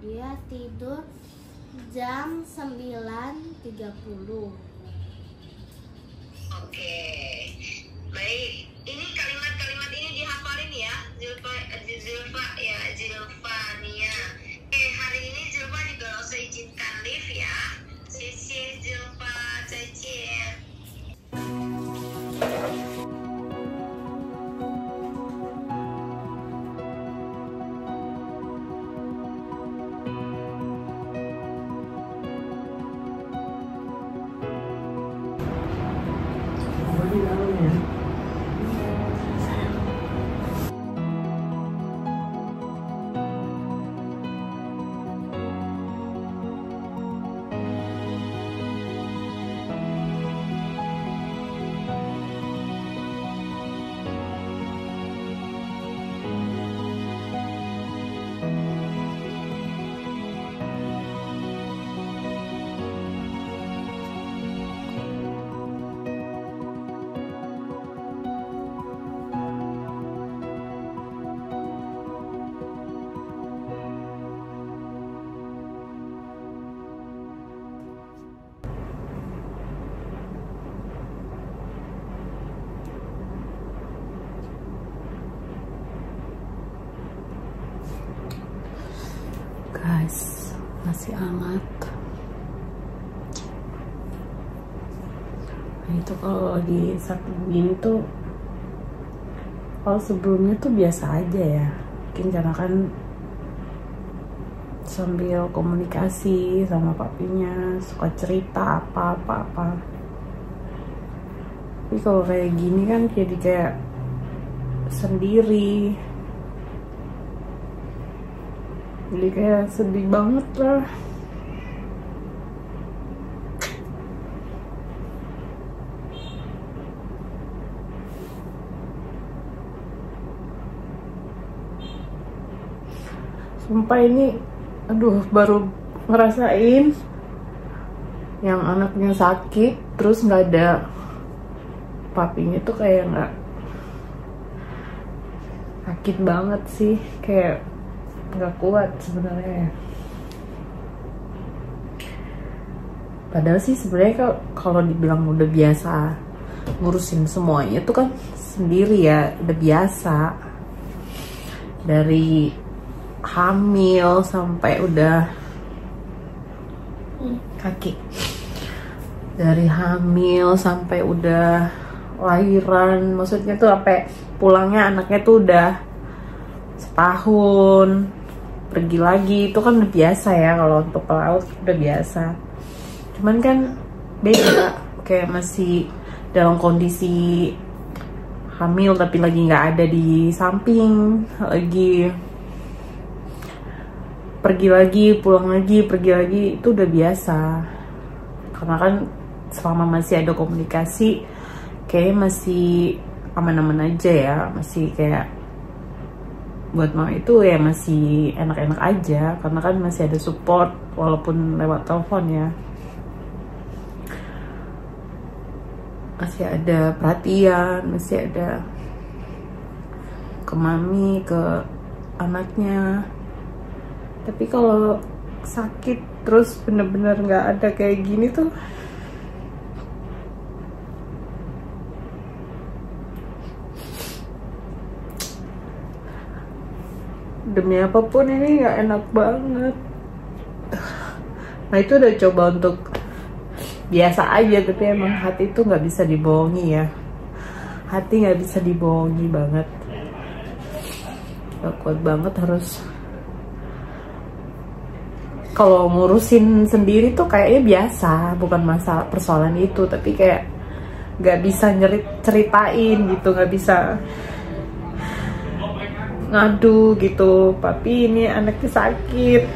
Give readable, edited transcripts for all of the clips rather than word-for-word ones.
Dia tidur jam 9.30. Oke, baik. Ini kalimat-kalimat ini dihafalin ya, Zilfania. Oke, hari ini Zilfa juga langsung izinkan live ya. Sisi Zilfa, zaijian. Guys, masih hangat. Nah, itu kalau lagi sakit gini tuh, kalau sebelumnya tuh biasa aja ya. Mungkin karena kan sambil komunikasi sama papinya, suka cerita apa-apa. Tapi kalau kayak gini kan jadi kayak sendiri. Jadi kayak sedih banget lah. Sumpah ini, aduh, baru ngerasain yang anaknya sakit, terus nggak ada papinya tuh kayak nggak sakit banget sih, kayak nggak kuat sebenarnya. Padahal sih sebenarnya kalau dibilang udah biasa ngurusin semuanya tuh kan sendiri ya, udah biasa dari hamil sampai udah dari hamil sampai udah lahiran, maksudnya tuh sampai pulangnya anaknya tuh udah setahun, pergi lagi, itu kan udah biasa ya. Kalau untuk pelaut udah biasa, cuman kan beda, kayak masih dalam kondisi hamil tapi lagi nggak ada di samping, lagi pergi lagi, pulang lagi, pergi lagi, itu udah biasa. Karena kan selama masih ada komunikasi, kayaknya masih aman-aman aja ya, masih kayak buat mama itu ya masih enak-enak aja, karena kan masih ada support walaupun lewat telepon ya, masih ada perhatian, masih ada ke mami, ke anaknya. Tapi kalau sakit terus bener-bener nggak ada kayak gini tuh, demi apapun ini nggak enak banget. Nah itu udah coba untuk biasa aja, tapi emang hati itu nggak bisa dibohongi ya. Hati nggak bisa dibohongi banget. Gak kuat banget, harus kalau ngurusin sendiri tuh kayaknya biasa, bukan masalah persoalan itu, tapi kayak nggak bisa ceritain gitu, nggak bisa ngadu gitu, papi ini anaknya sakit,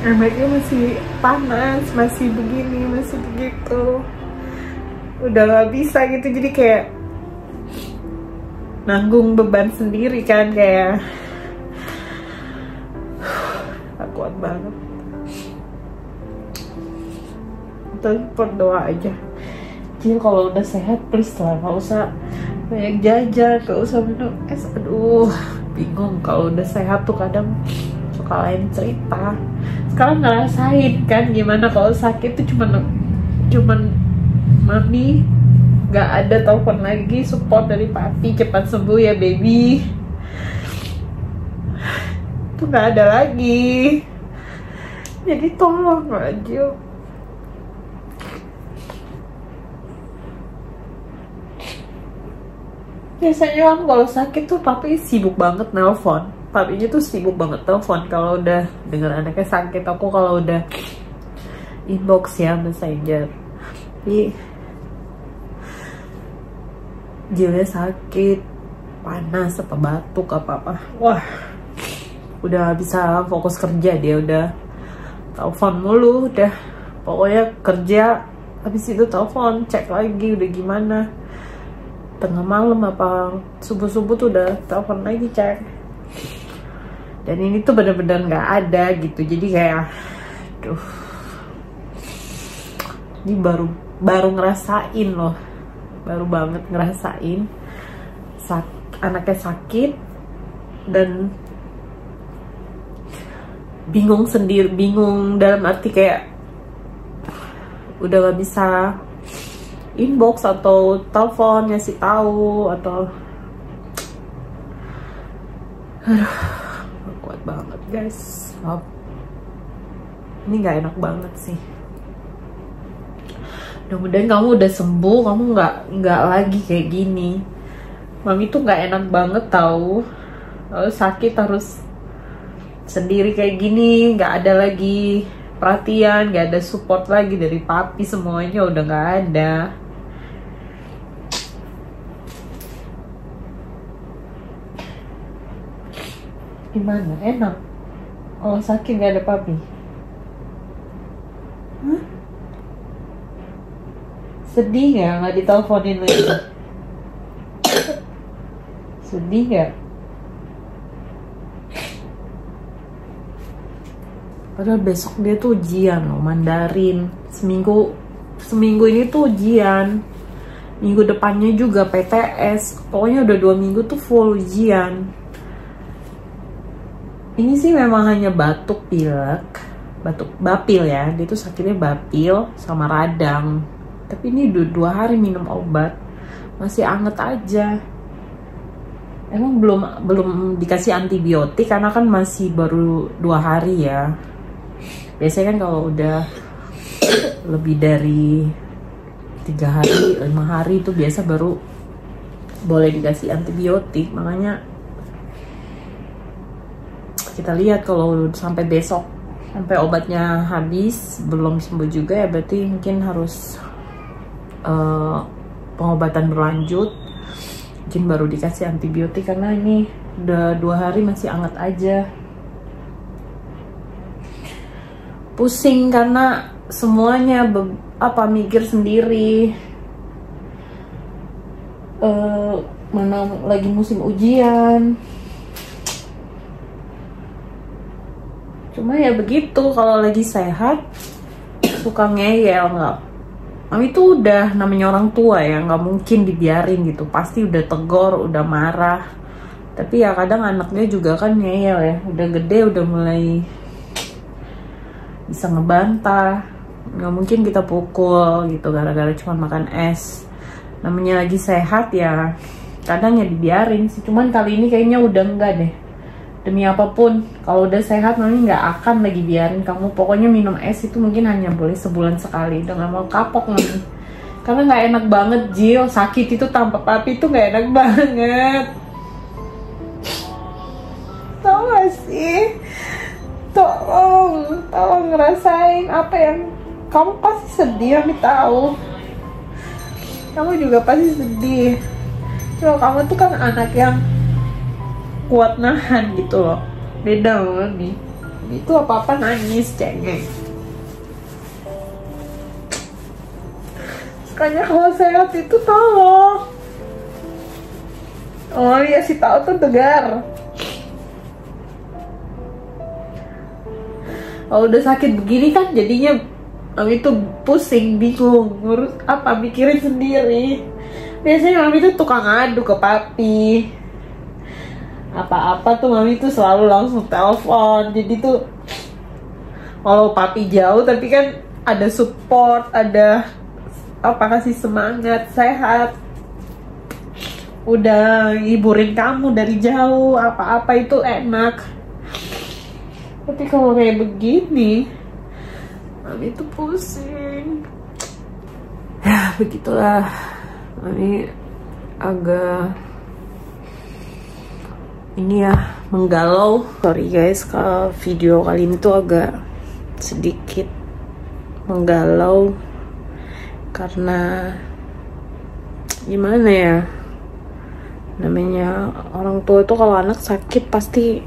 anaknya masih panas, masih begini, masih begitu, udah nggak bisa gitu. Jadi kayak nanggung beban sendiri kan, kayak gak kuat banget. Tapi berdoa aja, jadi kalau udah sehat please lah, gak usah banyak jajan, gak usah minum es. Aduh, bingung. Kalau udah sehat tuh kadang suka lain cerita. Sekarang ngerasain kan gimana kalau sakit tuh cuman mami, nggak ada telepon lagi, support dari papi, cepat sembuh ya baby, itu nggak ada lagi. Jadi tolong aja. Biasanya kan kalau sakit tuh papi sibuk banget nelpon. Papinya tuh sibuk banget telepon kalau udah denger anaknya sakit. Aku kalau udah inbox ya messenger. Tapi Jilnya sakit, panas apa batuk apa-apa. Wah, udah bisa fokus kerja dia, udah telepon mulu, udah pokoknya kerja habis itu telepon, cek lagi udah gimana. Tengah malam apa subuh-subuh tuh udah telepon lagi cek. Dan ini tuh bener-bener nggak ada gitu, jadi kayak aduh, ini baru ngerasain loh, baru banget ngerasain anaknya sakit dan bingung sendiri. Bingung dalam arti kayak udah gak bisa inbox atau telepon ngasih tahu atau kuat banget guys. Ini nggak enak banget sih. Mudah-mudahan kamu udah sembuh, kamu nggak lagi kayak gini. Mami tuh nggak enak banget tahu. Lalu sakit harus sendiri kayak gini, nggak ada lagi perhatian, nggak ada support lagi dari papi, semuanya udah nggak ada. Gimana? Enak kalau sakit nggak ada papi? Hah? Sedih nggak diteleponin lagi? Sedih nggak? Padahal besok dia tuh ujian loh, Mandarin. Seminggu ini tuh ujian. Minggu depannya juga PTS. Pokoknya udah 2 minggu tuh full ujian. Ini sih memang hanya batuk pilek, batuk bapil ya. Dia tuh sakitnya bapil sama radang. Tapi ini udah 2 hari minum obat, masih anget aja. Emang belum dikasih antibiotik karena kan masih baru 2 hari ya. Biasanya kan kalau udah lebih dari 3 hari, 5 hari itu biasa baru boleh dikasih antibiotik. Makanya kita lihat kalau sampai besok, sampai obatnya habis belum sembuh juga ya, berarti mungkin harus pengobatan berlanjut. Mungkin baru dikasih antibiotik karena ini udah 2 hari masih anget aja. Pusing karena semuanya mikir sendiri. Mana lagi musim ujian. Cuma ya begitu, kalau lagi sehat suka ngeyel. Nggak, Mami tuh udah namanya orang tua ya, nggak mungkin dibiarin gitu, pasti udah tegor, udah marah. Tapi ya kadang anaknya juga kan ngeyel ya, udah gede udah mulai bisa ngebantah. Nggak mungkin kita pukul gitu gara-gara cuma makan es. Namanya lagi sehat ya kadang ya dibiarin sih, cuman kali ini kayaknya udah enggak deh. Demi apapun, kalau udah sehat Mami nggak akan lagi biarin kamu. Pokoknya minum es itu mungkin hanya boleh sebulan sekali. Udah nggak mau kapok Mami. Karena nggak enak banget Jill, sakit itu tanpa papi itu nggak enak banget. Tau gak sih? Tolong ngerasain apa yang kamu pasti sedih. Mami tahu. Kamu juga pasti sedih. Cuma kamu tuh kan anak yang kuat nahan gitu loh, beda loh nih. Itu apa-apa nangis, cengeng. Makanya kalau sehat itu tolong. Oh iya, si tahu tuh tegar. Kalau udah sakit begini kan jadinya Mami tuh pusing, bingung, ngurus apa, mikirin sendiri. Biasanya Mami tuh tukang adu ke papi. apa-apa tuh mami tuh selalu langsung telepon. Jadi tuh kalau papi jauh tapi kan ada support, ada apa, kasih semangat, sehat, udah hiburin kamu dari jauh, apa-apa itu enak. Tapi kalau kayak begini mami tuh pusing. Ya begitulah, mami agak ini ya, menggalau. Sorry guys, kalau video kali ini tuh agak sedikit menggalau karena gimana ya, namanya orang tua itu kalau anak sakit pasti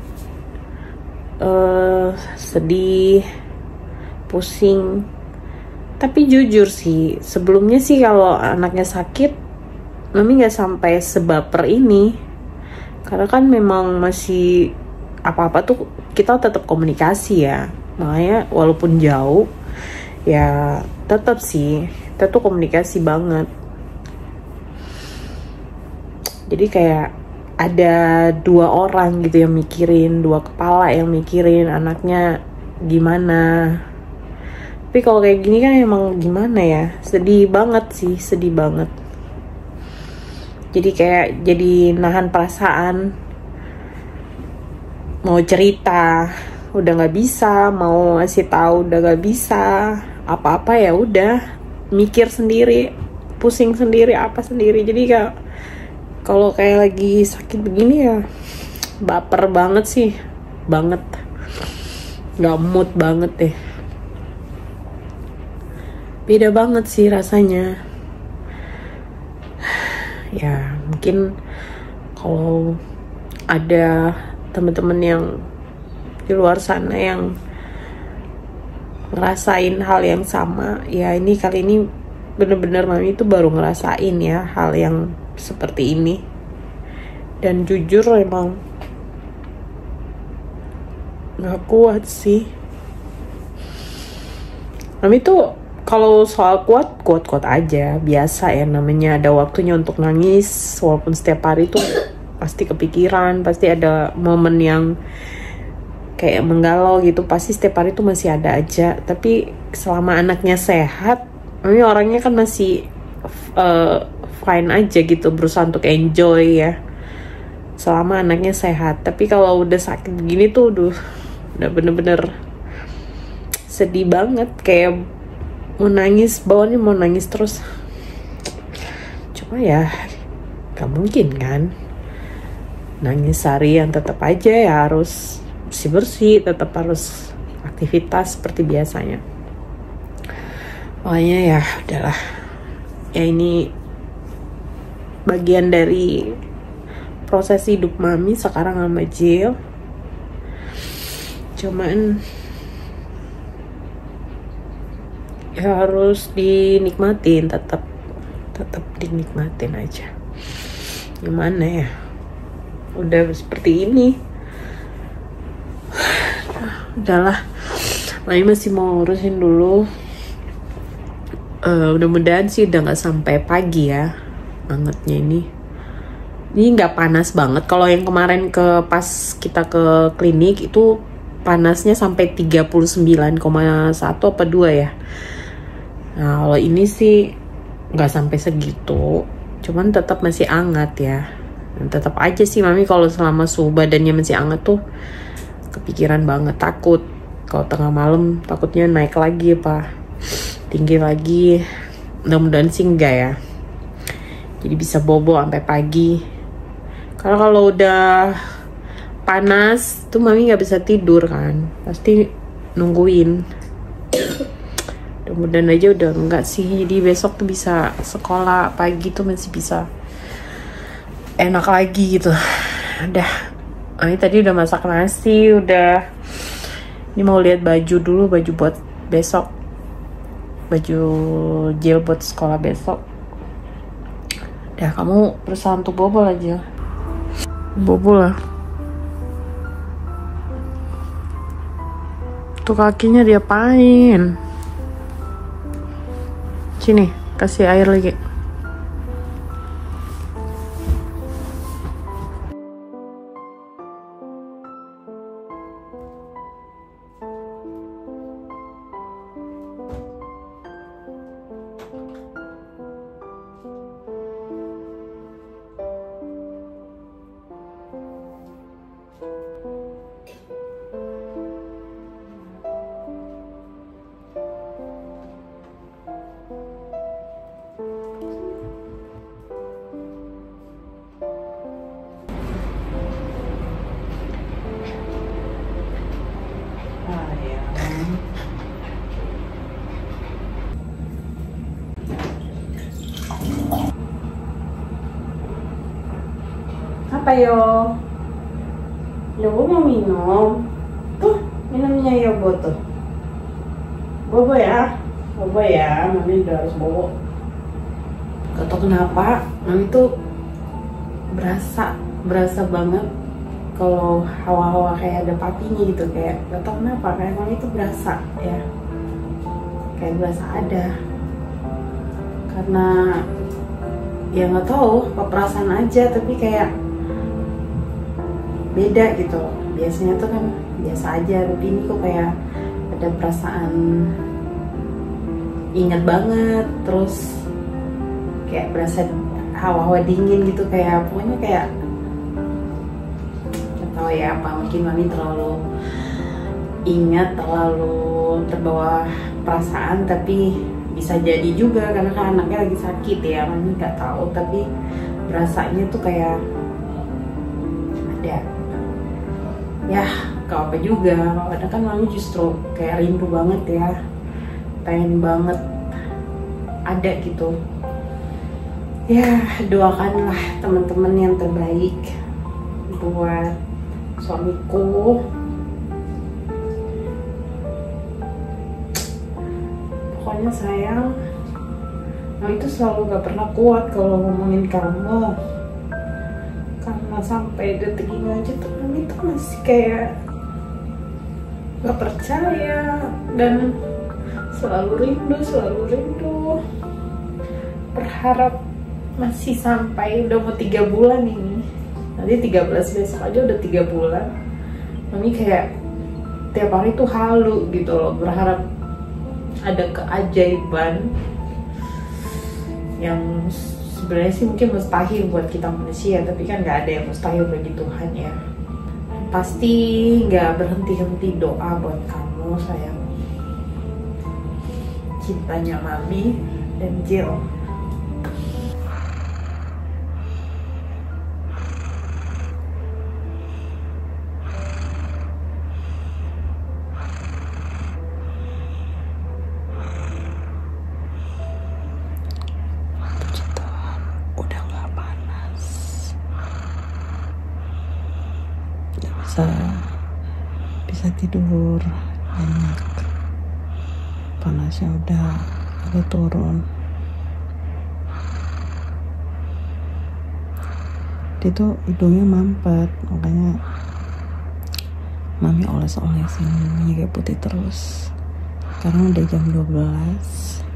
sedih, pusing. Tapi jujur sih, sebelumnya sih kalau anaknya sakit mami nggak sampai sebaper ini. Karena kan memang masih apa-apa tuh kita tetap komunikasi ya. Makanya walaupun jauh ya tetap sih kita tuh komunikasi banget. Jadi kayak ada dua orang gitu yang mikirin, dua kepala yang mikirin anaknya gimana. Tapi kalau kayak gini kan emang gimana ya, sedih banget sih, sedih banget. Jadi kayak jadi nahan perasaan, mau cerita udah nggak bisa, mau ngasih tahu udah nggak bisa, apa-apa ya udah mikir sendiri, pusing sendiri, apa sendiri. Jadi kayak kalau kayak lagi sakit begini ya baper banget sih, banget, nggak mood banget deh. Beda banget sih rasanya. Ya mungkin kalau ada teman-teman yang di luar sana yang ngerasain hal yang sama, ya ini kali ini bener-bener mami itu baru ngerasain ya hal yang seperti ini. Dan jujur emang gak kuat sih. Mami tuh kalau soal kuat aja, biasa ya, namanya ada waktunya untuk nangis. Walaupun setiap hari tuh pasti kepikiran, pasti ada momen yang kayak menggalau gitu, pasti setiap hari tuh masih ada aja. Tapi selama anaknya sehat, ini orangnya kan masih fine aja gitu, berusaha untuk enjoy ya selama anaknya sehat. Tapi kalau udah sakit begini tuh udah bener-bener sedih banget, kayak mau nangis, bawaannya mau nangis terus. Cuma ya gak mungkin kan nangis seharian, tetap aja ya harus bersih-bersih, tetap harus aktivitas seperti biasanya. Pokoknya ya udahlah ya, ini bagian dari proses hidup mami sekarang sama Jill. Cuman ya harus dinikmatin, tetap dinikmatin aja. Gimana ya, udah seperti ini. Udahlah, mami masih mau urusin dulu. Mudah-mudahan sih udah nggak sampai pagi ya angetnya ini. Ini nggak panas banget. Kalau yang kemarin pas kita ke klinik itu panasnya sampai 39,1 apa 2 ya. Nah kalau ini sih nggak sampai segitu, cuman tetap masih hangat ya. Dan tetap aja sih mami kalau selama suhu badannya masih hangat tuh kepikiran banget, takut kalau tengah malam takutnya naik lagi apa tinggi lagi. Mudah-mudahan sih enggak ya, jadi bisa bobo sampai pagi. Karena kalau udah panas tuh mami nggak bisa tidur kan, pasti nungguin. Mudah-mudahan aja udah enggak sih, jadi besok tuh bisa sekolah pagi tuh masih bisa enak lagi gitu. Udah, ini tadi udah masak nasi, udah ini mau lihat baju dulu, baju buat besok, baju Jill buat sekolah besok. Udah, kamu berusaha untuk bobo aja, bobo lah. Tuh kakinya diapain? Sini, kasih air lagi. apa yo? Yobo mau minum. Tuh, minumnya Yobo tuh. Bobo ya. Bobo ya, Mami udah harus bobo. Gak tau kenapa, Mami tuh berasa banget kalau hawa-hawa kayak ada papinya gitu, kayak gak tau kenapa, kayak Mami tuh berasa ya, kayak berasa ada, karena ya nggak tahu apa perasaan aja, tapi kayak beda gitu. Biasanya tuh kan biasa aja, tapi ini kok kayak ada perasaan ingat banget, terus kayak berasa hawa-hawa dingin gitu, kayak pokoknya kayak nggak tahu ya apa, mungkin Mami terlalu ingat, terlalu terbawa perasaan, tapi bisa jadi juga karena kan anaknya lagi sakit ya, Mami nggak tahu, tapi berasanya tuh kayak ada ya, gak apa juga. Kadang kan Mami justru kayak rindu banget ya, pengen banget ada gitu ya. Doakanlah teman-teman yang terbaik buat suamiku. Pokoknya sayang, Mami itu selalu gak pernah kuat kalau ngomongin kamu, karena sampai detik ini aja tuh Mami tuh masih kayak gak percaya dan selalu rindu, berharap masih sampai udah mau 3 bulan ini, nanti 13 besok aja udah 3 bulan. Mami kayak tiap hari tuh halu gitu loh, berharap ada keajaiban yang sebenarnya sih mungkin mustahil buat kita manusia, tapi kan nggak ada yang mustahil bagi Tuhan ya. Pasti nggak berhenti-henti doa buat kamu sayang. Cintanya Mami dan Jill. Bisa tidur enak, panasnya udah agak turun. Dia tuh hidungnya mampet, makanya Mami oles-olesin minyak kayak putih terus, karena udah jam 12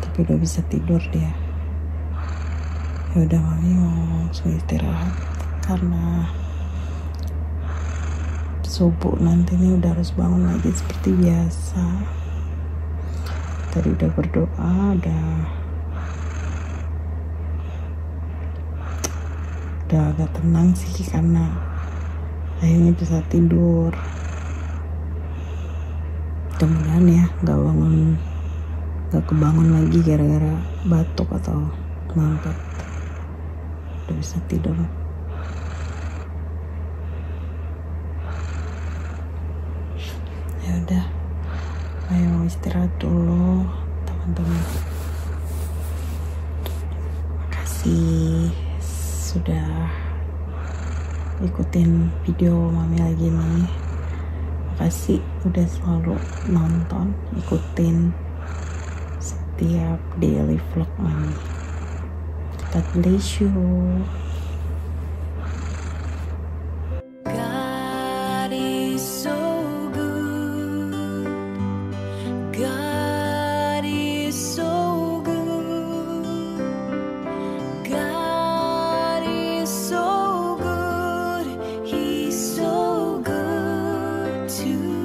tapi udah bisa tidur dia. Ya udah, Mami mau langsung istirahat karena subuh nanti nih udah harus bangun lagi seperti biasa. Tadi udah berdoa, udah agak tenang sih karena akhirnya bisa tidur. Mudah-mudahan ya nggak kebangun lagi gara-gara batuk atau mampet. Udah bisa tidur. Ya udah, ayo istirahat dulu teman-teman. Makasih sudah ikutin video Mami lagi nih. Makasih udah selalu nonton, ikutin setiap daily vlog Mami. God bless you. To